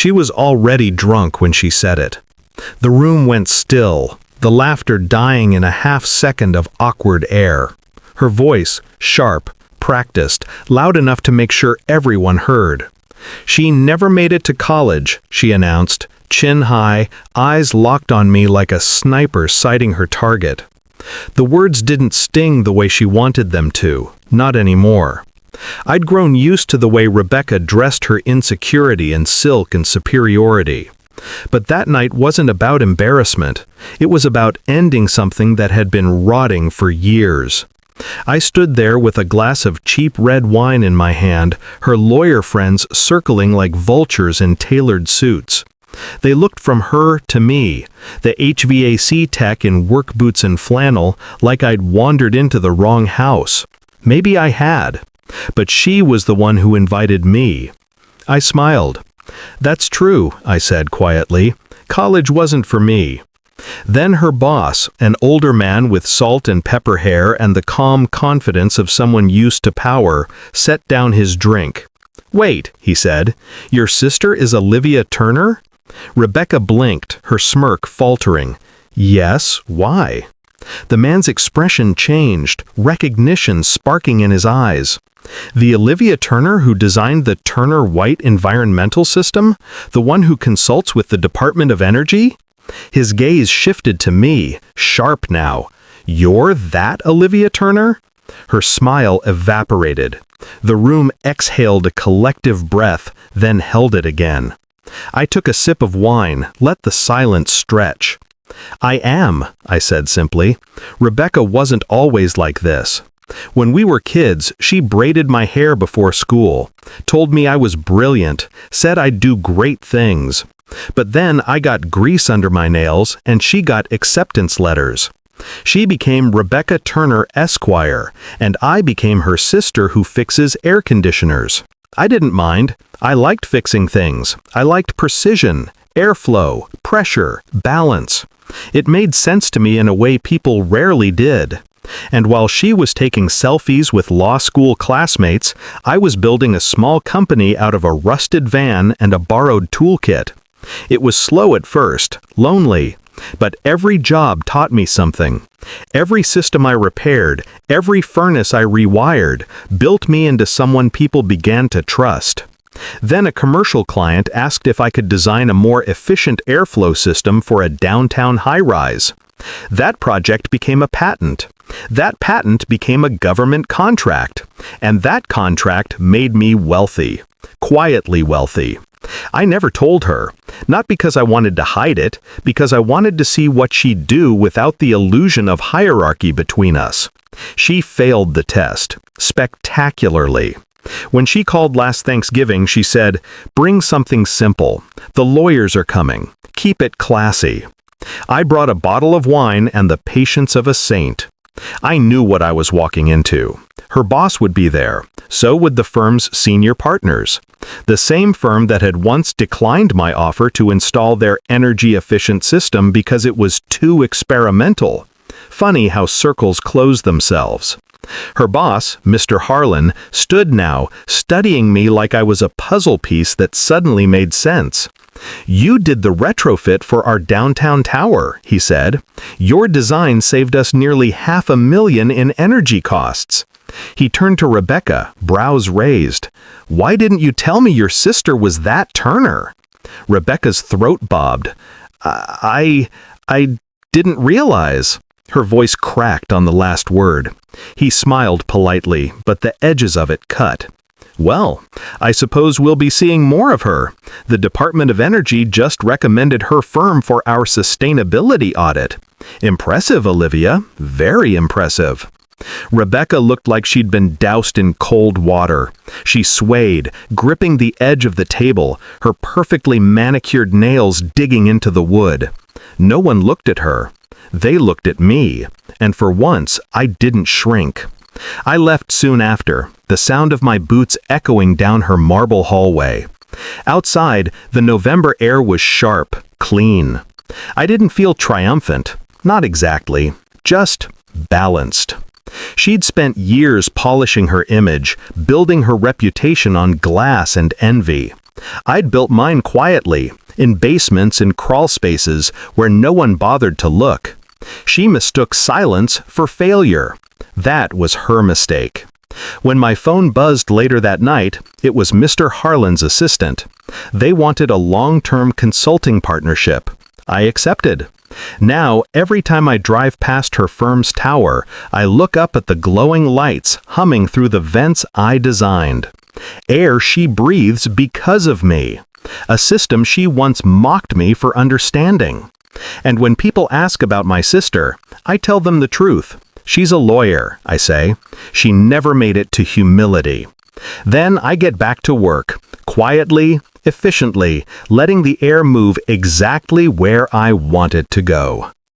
She was already drunk when she said it. The room went still, the laughter dying in a half-second of awkward air. Her voice, sharp, practiced, loud enough to make sure everyone heard. "She never made it to college," she announced, chin high, eyes locked on me like a sniper sighting her target. The words didn't sting the way she wanted them to, not anymore. I'd grown used to the way Rebecca dressed her insecurity in silk and superiority. But that night wasn't about embarrassment. It was about ending something that had been rotting for years. I stood there with a glass of cheap red wine in my hand, her lawyer friends circling like vultures in tailored suits. They looked from her to me, the HVAC tech in work boots and flannel, like I'd wandered into the wrong house. Maybe I had. But she was the one who invited me. I smiled. "That's true," I said quietly. "College wasn't for me." Then her boss, an older man with salt and pepper hair and the calm confidence of someone used to power, set down his drink. "Wait," he said, "your sister is Olivia Turner?" Rebecca blinked, her smirk faltering. "Yes, why?" The man's expression changed, recognition sparking in his eyes. "The Olivia Turner who designed the Turner White environmental system? The one who consults with the Department of Energy?" His gaze shifted to me, sharp now. "You're that Olivia Turner?" Her smile evaporated. The room exhaled a collective breath, then held it again. I took a sip of wine, let the silence stretch. "I am," I said simply. "Rebecca wasn't always like this. When we were kids, she braided my hair before school, told me I was brilliant, said I'd do great things. But then I got grease under my nails, and she got acceptance letters. She became Rebecca Turner Esquire, and I became her sister who fixes air conditioners. I didn't mind. I liked fixing things. I liked precision, airflow, pressure, balance. It made sense to me in a way people rarely did. And while she was taking selfies with law school classmates, I was building a small company out of a rusted van and a borrowed toolkit. It was slow at first, lonely, but every job taught me something. Every system I repaired, every furnace I rewired, built me into someone people began to trust. Then a commercial client asked if I could design a more efficient airflow system for a downtown high-rise. That project became a patent. That patent became a government contract. And that contract made me wealthy. Quietly wealthy. I never told her. Not because I wanted to hide it, because I wanted to see what she'd do without the illusion of hierarchy between us. She failed the test. Spectacularly. When she called last Thanksgiving, she said, "Bring something simple. The lawyers are coming. Keep it classy." I brought a bottle of wine and the patience of a saint. I knew what I was walking into. Her boss would be there. So would the firm's senior partners. The same firm that had once declined my offer to install their energy-efficient system because it was too experimental. Funny how circles close themselves. Her boss, Mr. Harlan, stood now, studying me like I was a puzzle piece that suddenly made sense. "You did the retrofit for our downtown tower," he said. "Your design saved us nearly $500,000 in energy costs." He turned to Rebecca, brows raised. "Why didn't you tell me your sister was that Turner?" Rebecca's throat bobbed. I didn't realize." Her voice cracked on the last word. He smiled politely, but the edges of it cut. "Well, I suppose we'll be seeing more of her. The Department of Energy just recommended her firm for our sustainability audit. Impressive, Olivia. Very impressive." Rebecca looked like she'd been doused in cold water. She swayed, gripping the edge of the table, her perfectly manicured nails digging into the wood. No one looked at her. They looked at me, and for once, I didn't shrink. I left soon after, the sound of my boots echoing down her marble hallway. Outside, the November air was sharp, clean. I didn't feel triumphant, not exactly, just balanced. She'd spent years polishing her image, building her reputation on glass and envy. I'd built mine quietly, in basements and crawl spaces where no one bothered to look. She mistook silence for failure. That was her mistake. When my phone buzzed later that night, it was Mr. Harlan's assistant. They wanted a long-term consulting partnership. I accepted. Now, every time I drive past her firm's tower, I look up at the glowing lights humming through the vents I designed. Air she breathes because of me. A system she once mocked me for understanding. And when people ask about my sister, I tell them the truth. She's a lawyer, I say. She never made it to humility. Then I get back to work, quietly, efficiently, letting the air move exactly where I want it to go.